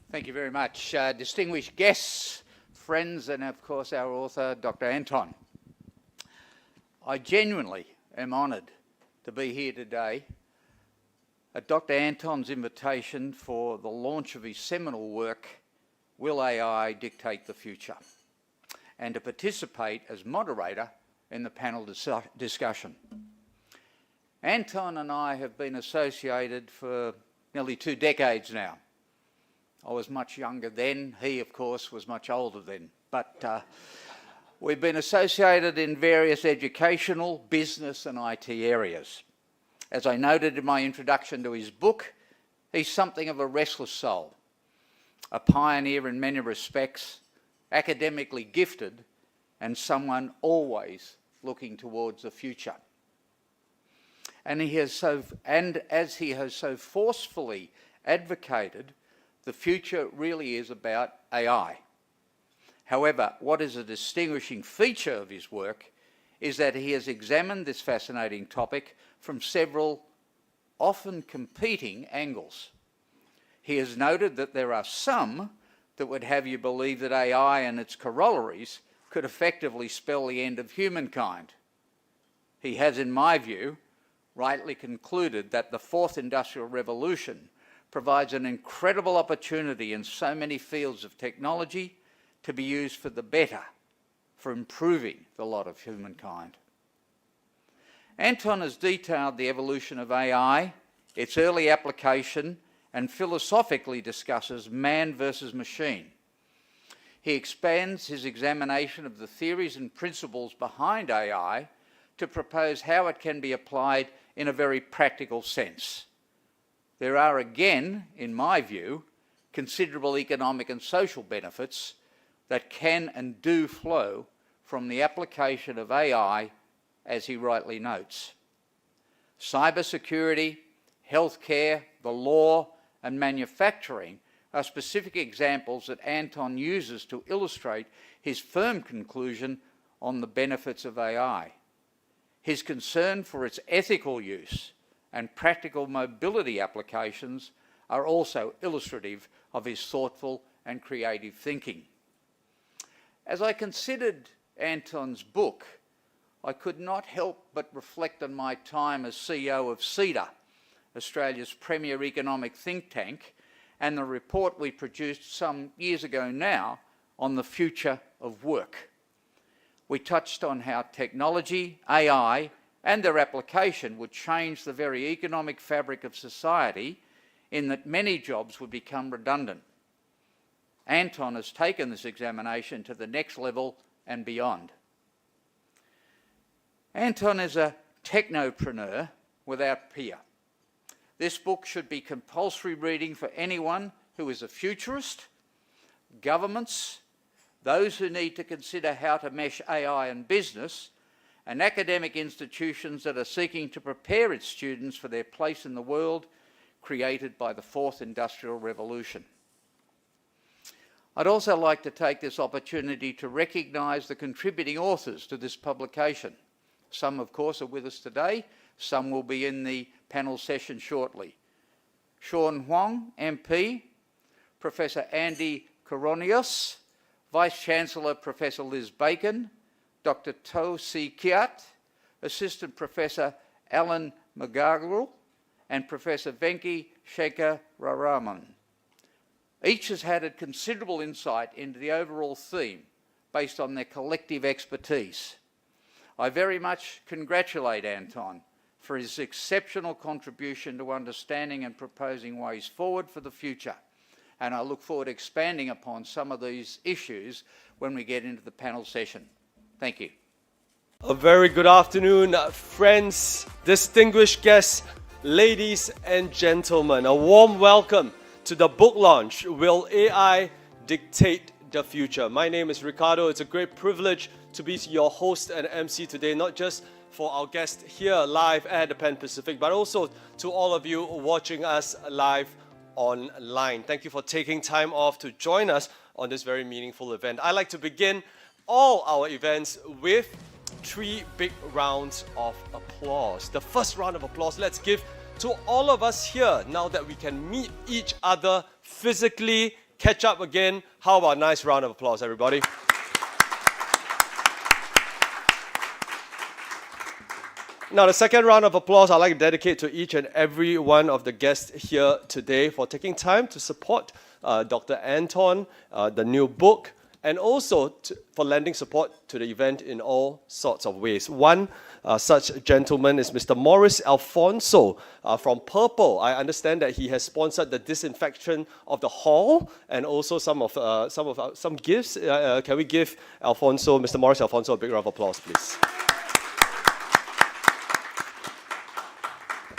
Thank you very much. Distinguished guests, friends, and of course our author, Dr. Anton. I genuinely am honoured to be here today at Dr. Anton's invitation for the launch of his seminal work, Will AI Dictate the Future?, and to participate as moderator in the panel discussion. Anton and I have been associated for nearly 2 decades now. I was much younger then. He, of course, was much older then. But we've been associated in various educational, business and IT areas. As I noted in my introduction to his book, he's something of a restless soul, a pioneer in many respects, academically gifted, and someone always looking towards the future. And as he has so forcefully advocated, the future really is about AI. However, what is a distinguishing feature of his work is that he has examined this fascinating topic from several, often competing angles. He has noted that there are some that would have you believe that AI and its corollaries could effectively spell the end of humankind. He has, in my view, rightly concluded that the fourth industrial revolution provides an incredible opportunity in so many fields of technology to be used for the better, for improving the lot of humankind. Anton has detailed the evolution of AI, its early application, and philosophically discusses man versus machine. He expands his examination of the theories and principles behind AI to propose how it can be applied in a very practical sense. There are, again, in my view, considerable economic and social benefits that can and do flow from the application of AI, as he rightly notes. Cybersecurity, healthcare, the law, and manufacturing are specific examples that Anton uses to illustrate his firm conclusion on the benefits of AI. His concern for its ethical use and practical mobility applications are also illustrative of his thoughtful and creative thinking. As I considered Anton's book, I could not help but reflect on my time as CEO of CEDA, Australia's premier economic think tank, and the report we produced some years ago now on the future of work. We touched on how technology, AI, and their application would change the very economic fabric of society in that many jobs would become redundant. Anton has taken this examination to the next level and beyond. Anton is a technopreneur without peer. This book should be compulsory reading for anyone who is a futurist, governments, those who need to consider how to mesh AI and business, and academic institutions that are seeking to prepare its students for their place in the world created by the fourth industrial revolution. I'd also like to take this opportunity to recognise the contributing authors to this publication. Some, of course, are with us today. Some will be in the panel session shortly. Sean Huang, MP, Professor Andy Koronios, Vice-Chancellor Professor Liz Bacon, Dr. To Si Kiat, Assistant Professor Alan McGargle, and Professor Venki Shekhar Raraman. Each has had considerable insight into the overall theme based on their collective expertise. I very much congratulate Anton for his exceptional contribution to understanding and proposing ways forward for the future. And I look forward to expanding upon some of these issues when we get into the panel session. Thank you. A very good afternoon, friends, distinguished guests, ladies and gentlemen. A warm welcome to the book launch, Will AI Dictate the Future? My name is Ricardo. It's a great privilege to be your host and MC today, not just for our guests here live at the Pan Pacific, but also to all of you watching us live online. Thank you for taking time off to join us on this very meaningful event. I like to begin all our events with 3 big rounds of applause. The first round of applause, let's give to all of us here now that we can meet each other physically catch up again. How about a nice round of applause, everybody? Now, the second round of applause I'd like to dedicate to each and every one of the guests here today for taking time to support Dr. Anton, the new book, and also for lending support to the event in all sorts of ways. One such gentleman is Mr. Morris Alfonso from Purple. I understand that he has sponsored the disinfection of the hall and also some gifts. Can we give Mr. Morris Alfonso, a big round of applause, please?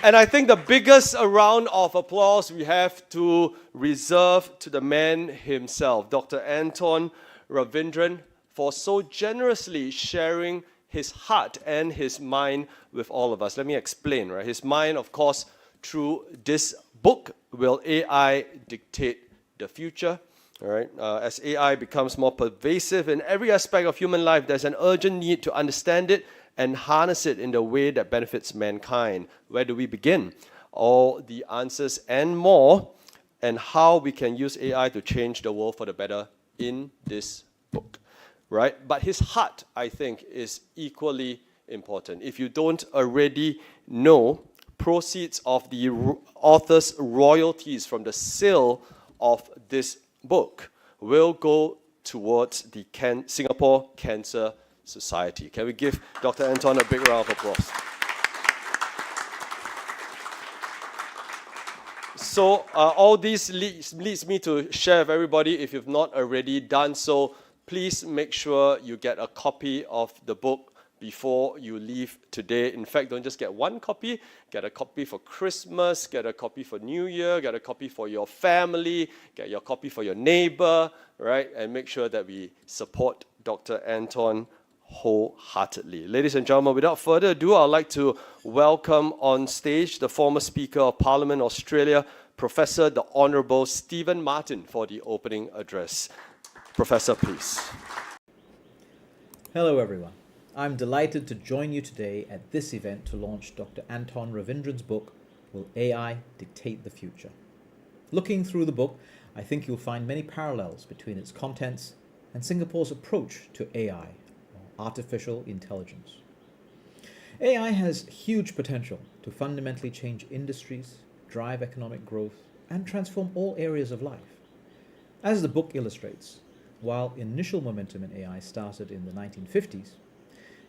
And I think the biggest round of applause we have to reserve to the man himself, Dr. Anton Ravindran, for so generously sharing his heart and his mind with all of us. Let me explain, right? His mind, of course, through this book, Will AI Dictate the Future? All right. As AI becomes more pervasive in every aspect of human life, there's an urgent need to understand it and harness it in the way that benefits mankind. Where do we begin? All the answers and more, and how we can use AI to change the world for the better in this book, right? But his heart, I think, is equally important. If you don't already know, proceeds of the author's royalties from the sale of this book will go towards the Singapore Cancer Society. Can we give Dr. Anton a big round of applause? So all this leads me to share with everybody, if you've not already done so, please make sure you get a copy of the book before you leave today. In fact, don't just get one copy, get a copy for Christmas, get a copy for New Year, get a copy for your family, get your copy for your neighbor, right? And make sure that we support Dr. Anton wholeheartedly. Ladies and gentlemen, without further ado, I'd like to welcome on stage the former Speaker of Parliament Australia, Professor the Honourable Stephen Martin, for the opening address. Professor, please. Hello everyone. I'm delighted to join you today at this event to launch Dr. Anton Ravindran's book, Will AI Dictate the Future? Looking through the book, I think you'll find many parallels between its contents and Singapore's approach to AI, artificial intelligence. AI has huge potential to fundamentally change industries, drive economic growth, and transform all areas of life. As the book illustrates, while initial momentum in AI started in the 1950s,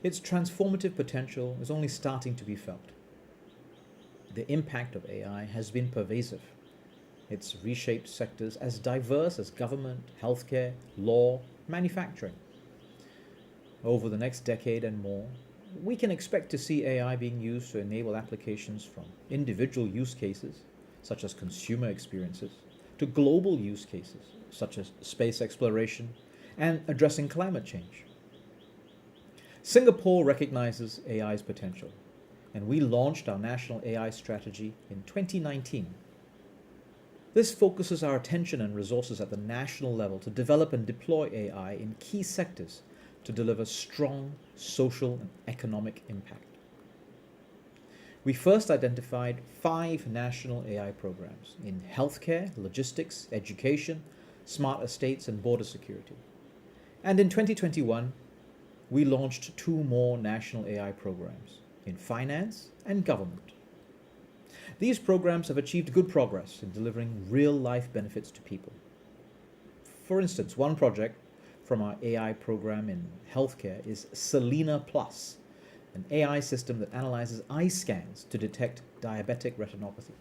its transformative potential is only starting to be felt. The impact of AI has been pervasive. It's reshaped sectors as diverse as government, healthcare, law, manufacturing. Over the next decade and more, we can expect to see AI being used to enable applications from individual use cases, such as consumer experiences, to global use cases, such as space exploration and addressing climate change. Singapore recognizes AI's potential, and we launched our national AI strategy in 2019. This focuses our attention and resources at the national level to develop and deploy AI in key sectors to deliver strong social and economic impact. We first identified 5 national AI programs in healthcare, logistics, education, smart estates, and border security. And in 2021, we launched 2 more national AI programs in finance and government. These programs have achieved good progress in delivering real-life benefits to people. For instance, one project from our AI program in healthcare is Selena Plus, an AI system that analyzes eye scans to detect diabetic retinopathy.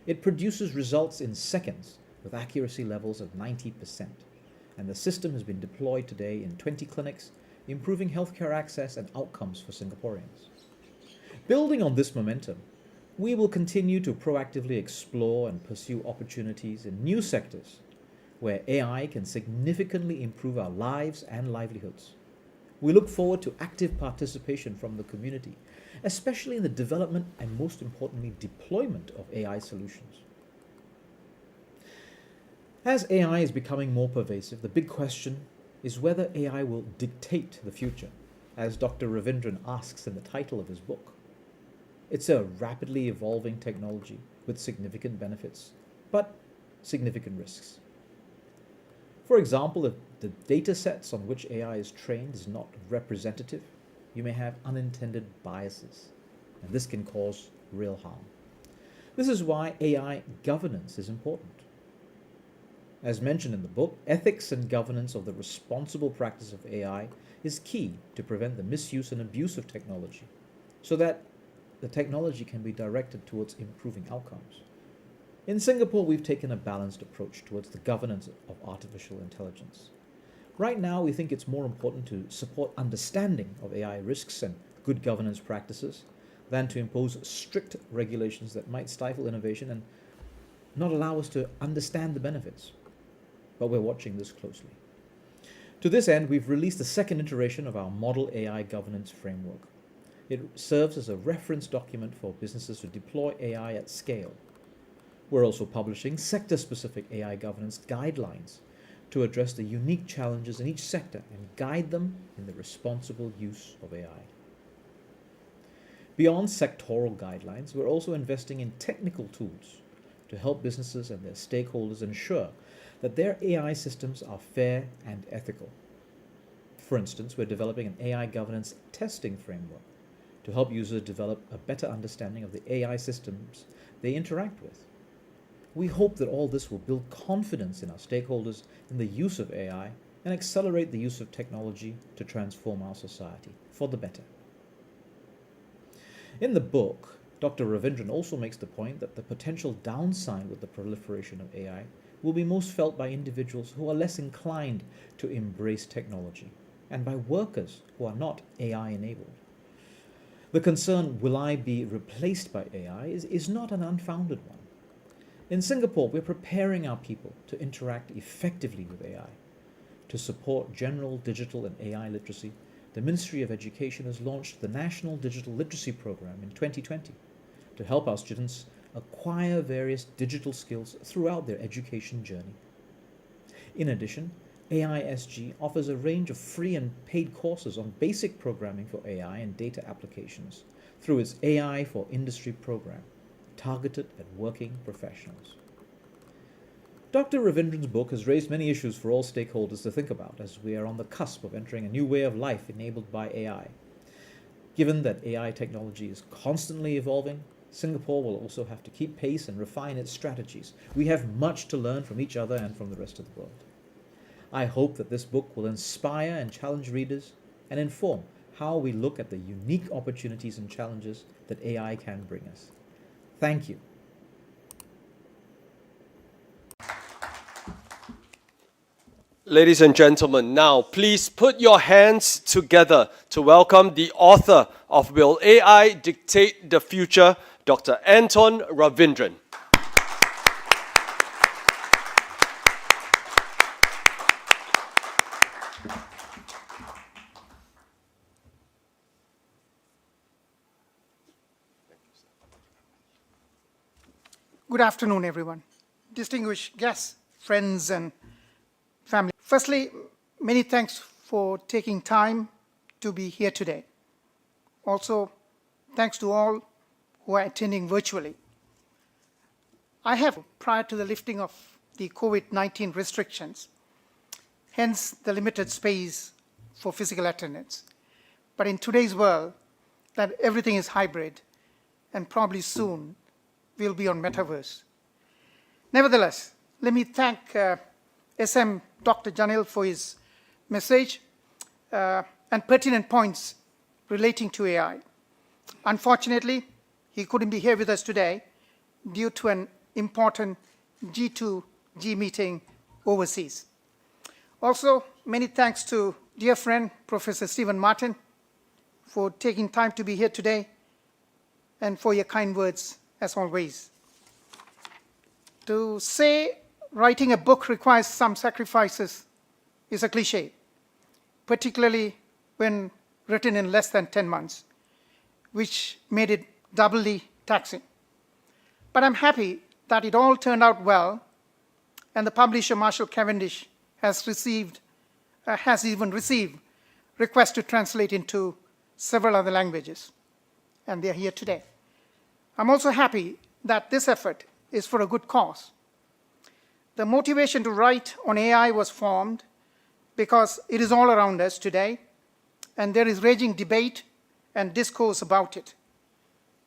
It produces results in seconds with accuracy levels of 90%, and the system has been deployed today in 20 clinics, improving healthcare access and outcomes for Singaporeans. Building on this momentum, we will continue to proactively explore and pursue opportunities in new sectors where AI can significantly improve our lives and livelihoods. We look forward to active participation from the community, especially in the development and, most importantly, deployment of AI solutions. As AI is becoming more pervasive, the big question is whether AI will dictate the future, as Dr. Ravindran asks in the title of his book. It's a rapidly evolving technology with significant benefits, but significant risks. For example, if the data sets on which AI is trained is not representative, you may have unintended biases, and this can cause real harm. This is why AI governance is important. As mentioned in the book, ethics and governance of the responsible practice of AI is key to prevent the misuse and abuse of technology, so that the technology can be directed towards improving outcomes. In Singapore, we've taken a balanced approach towards the governance of artificial intelligence. Right now, we think it's more important to support understanding of AI risks and good governance practices than to impose strict regulations that might stifle innovation and not allow us to understand the benefits. But we're watching this closely. To this end, we've released the second iteration of our Model AI Governance Framework. It serves as a reference document for businesses to deploy AI at scale. We're also publishing sector-specific AI governance guidelines to address the unique challenges in each sector and guide them in the responsible use of AI. Beyond sectoral guidelines, we're also investing in technical tools to help businesses and their stakeholders ensure that their AI systems are fair and ethical. For instance, we're developing an AI governance testing framework to help users develop a better understanding of the AI systems they interact with. We hope that all this will build confidence in our stakeholders in the use of AI and accelerate the use of technology to transform our society for the better. In the book, Dr. Ravindran also makes the point that the potential downside with the proliferation of AI will be most felt by individuals who are less inclined to embrace technology and by workers who are not AI enabled. The concern, will I be replaced by AI, is not an unfounded one. In Singapore, we're preparing our people to interact effectively with AI. To support general digital and AI literacy, the Ministry of Education has launched the National Digital Literacy Program in 2020 to help our students acquire various digital skills throughout their education journey. In addition, AISG offers a range of free and paid courses on basic programming for AI and data applications through its AI for Industry program, targeted at working professionals. Dr. Ravindran's book has raised many issues for all stakeholders to think about as we are on the cusp of entering a new way of life enabled by AI. Given that AI technology is constantly evolving, Singapore will also have to keep pace and refine its strategies. We have much to learn from each other and from the rest of the world. I hope that this book will inspire and challenge readers and inform how we look at the unique opportunities and challenges that AI can bring us. Thank you. Ladies and gentlemen, now please put your hands together to welcome the author of Will AI Dictate the Future, Dr. Anton Ravindran. Good afternoon, everyone. Distinguished guests, friends, and family. Firstly, many thanks for taking time to be here today. Also, thanks to all who are attending virtually. I have, prior to the lifting of the COVID-19 restrictions, hence the limited space for physical attendance. But in today's world, that everything is hybrid, and probably soon we'll be on metaverse. Nevertheless, let me thank SM Dr. Janil for his message and pertinent points relating to AI. Unfortunately, he couldn't be here with us today due to an important G2G meeting overseas. Also, many thanks to dear friend, Professor Stephen Martin, for taking time to be here today and for your kind words, as always. To say writing a book requires some sacrifices is a cliche, particularly when written in less than 10 months, which made it doubly taxing. But I'm happy that it all turned out well, and the publisher, Marshall Cavendish, has even received requests to translate into several other languages, and they're here today. I'm also happy that this effort is for a good cause. The motivation to write on AI was formed because it is all around us today, and there is raging debate and discourse about it.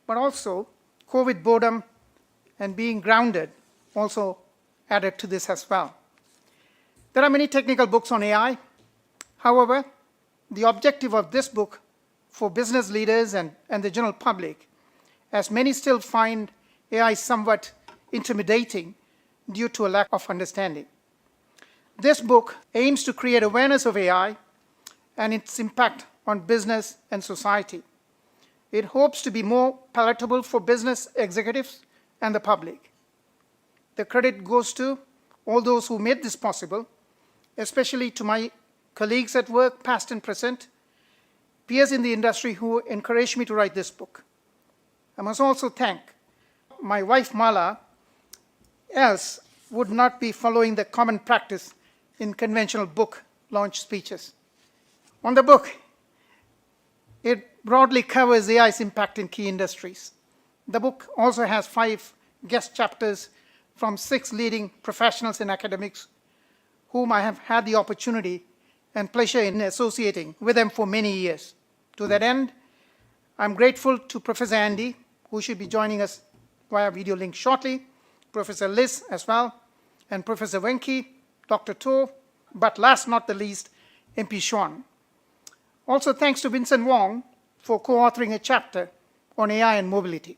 But also, COVID boredom and being grounded also added to this as well. There are many technical books on AI. However, the objective of this book for business leaders and the general public, as many still find AI somewhat intimidating due to a lack of understanding. This book aims to create awareness of AI and its impact on business and society. It hopes to be more palatable for business executives and the public. The credit goes to all those who made this possible, especially to my colleagues at work, past and present, peers in the industry who encouraged me to write this book. I must also thank my wife, Mala, else would not be following the common practice in conventional book launch speeches. On the book, it broadly covers AI's impact in key industries. The book also has 5 guest chapters from 6 leading professionals and academics whom I have had the opportunity and pleasure in associating with them for many years. To that end, I'm grateful to Professor Andy, who should be joining us via video link shortly, Professor Liz as well, and Professor Wenke, Dr. To, but last not the least, MP Schwan. Also thanks to Vincent Wong for co-authoring a chapter on AI and mobility.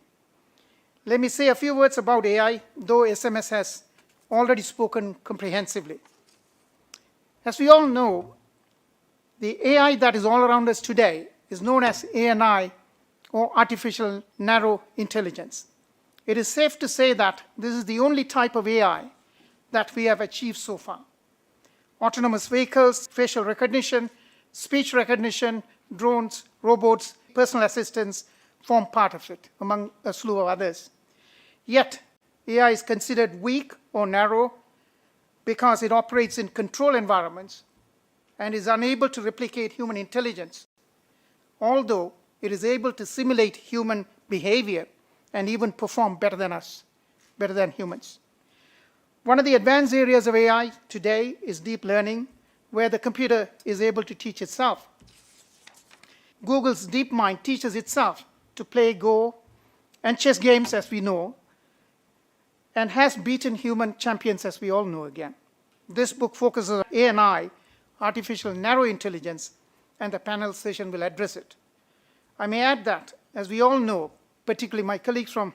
Let me say a few words about AI, though SMS has already spoken comprehensively. As we all know, the AI that is all around us today is known as ANI, or artificial narrow intelligence. It is safe to say that this is the only type of AI that we have achieved so far. Autonomous vehicles, facial recognition, speech recognition, drones, robots, personal assistants form part of it, among a slew of others. Yet, AI is considered weak or narrow because it operates in controlled environments and is unable to replicate human intelligence, although it is able to simulate human behavior and even perform better than us, better than humans. One of the advanced areas of AI today is deep learning, where the computer is able to teach itself. Google's DeepMind teaches itself to play Go and chess games, as we know, and has beaten human champions, as we all know again. This book focuses on ANI, artificial narrow intelligence, and the panel session will address it. I may add that, as we all know, particularly my colleagues from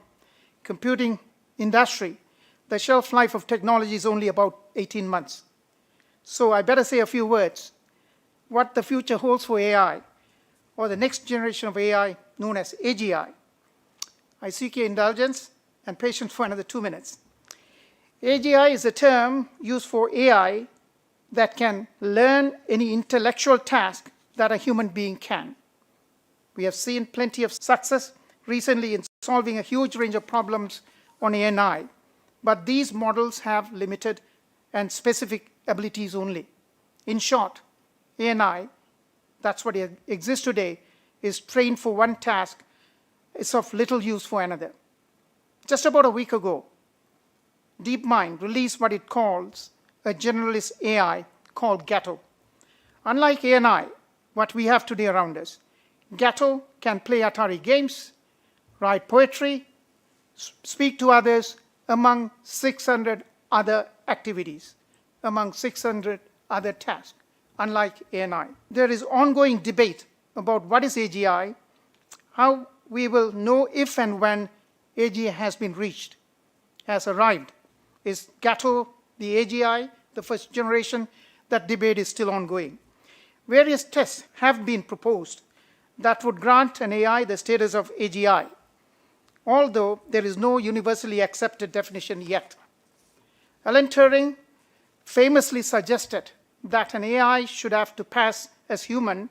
computing industry, the shelf life of technology is only about 18 months. So I better say a few words. What the future holds for AI, or the next generation of AI known as AGI. I seek your indulgence and patience for another 2 minutes. AGI is a term used for AI that can learn any intellectual task that a human being can. We have seen plenty of success recently in solving a huge range of problems on ANI, but these models have limited and specific abilities only. In short, ANI, that's what exists today, is trained for one task, is of little use for another. Just about a week ago, DeepMind released what it calls a generalist AI called Gato. Unlike ANI, what we have today around us, Gato can play Atari games, write poetry, speak to others, among 600 other activities, among 600 other tasks, unlike ANI. There is ongoing debate about what is AGI, how we will know if and when AGI has been reached, has arrived. Is Gato the AGI, the first generation? That debate is still ongoing. Various tests have been proposed that would grant an AI the status of AGI, although there is no universally accepted definition yet. Alan Turing famously suggested that an AI should have to pass as human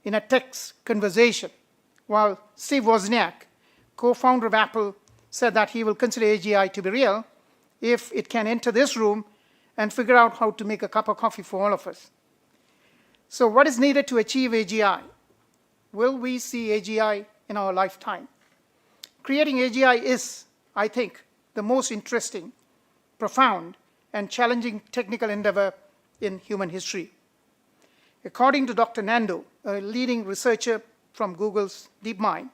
in a text conversation, while Steve Wozniak, co-founder of Apple, said that he will consider AGI to be real if it can enter this room and figure out how to make a cup of coffee for all of us. So what is needed to achieve AGI? Will we see AGI in our lifetime? Creating AGI is, I think, the most interesting, profound, and challenging technical endeavor in human history. According to Dr. Nando, a leading researcher from Google's DeepMind,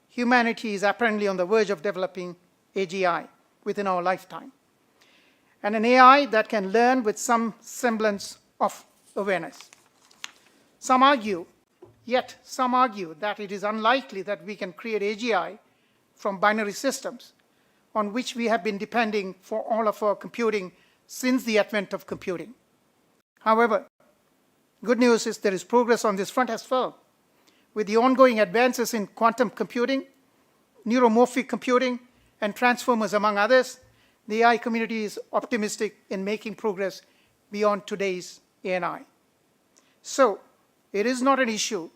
humanity is apparently on the verge of developing AGI within our lifetime, and an AI that can learn with some semblance of awareness. Some argue that it is unlikely that we can create AGI from binary systems on which we have been depending for all of our computing since the advent of computing. However, good news is there is progress on this front as well. With the ongoing advances in quantum computing, neuromorphic computing, and transformers, among others, the AI community is optimistic in making progress beyond today's ANI. So, it is not an issue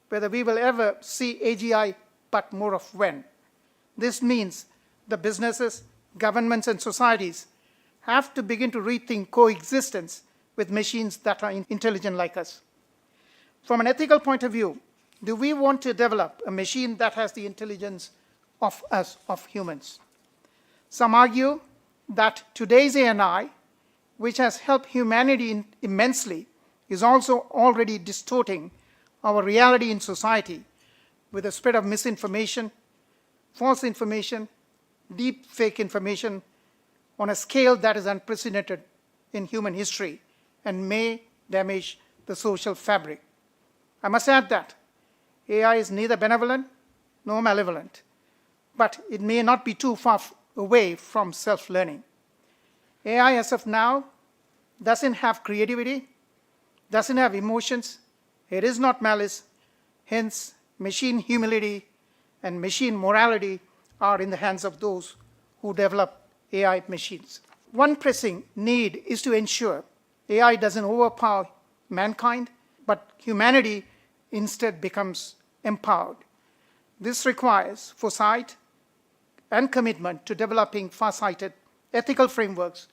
whether we will ever see AGI, but more of when. This means the businesses, governments, and societies have to begin to rethink coexistence with machines that are intelligent like us. From an ethical point of view, do we want to develop a machine that has the intelligence of us, of humans? Some argue that today's ANI, which has helped humanity immensely, is also already distorting our reality in society with the spread of misinformation, false information, deep fake information on a scale that is unprecedented in human history and may damage the social fabric. I must add that AI is neither benevolent nor malevolent, but it may not be too far away from self-learning. AI as of now doesn't have creativity, doesn't have emotions, it is not malice, hence machine humility and machine morality are in the hands of those who develop AI machines. One pressing need is to ensure AI doesn't overpower mankind, but humanity instead becomes empowered. This requires foresight and commitment to developing far-sighted ethical frameworks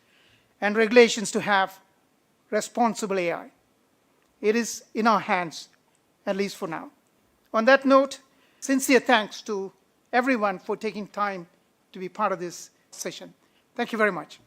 and regulations to have responsible AI. It is in our hands, at least for now. On that note, sincere thanks to everyone for taking time to be part of this session. Thank you very much.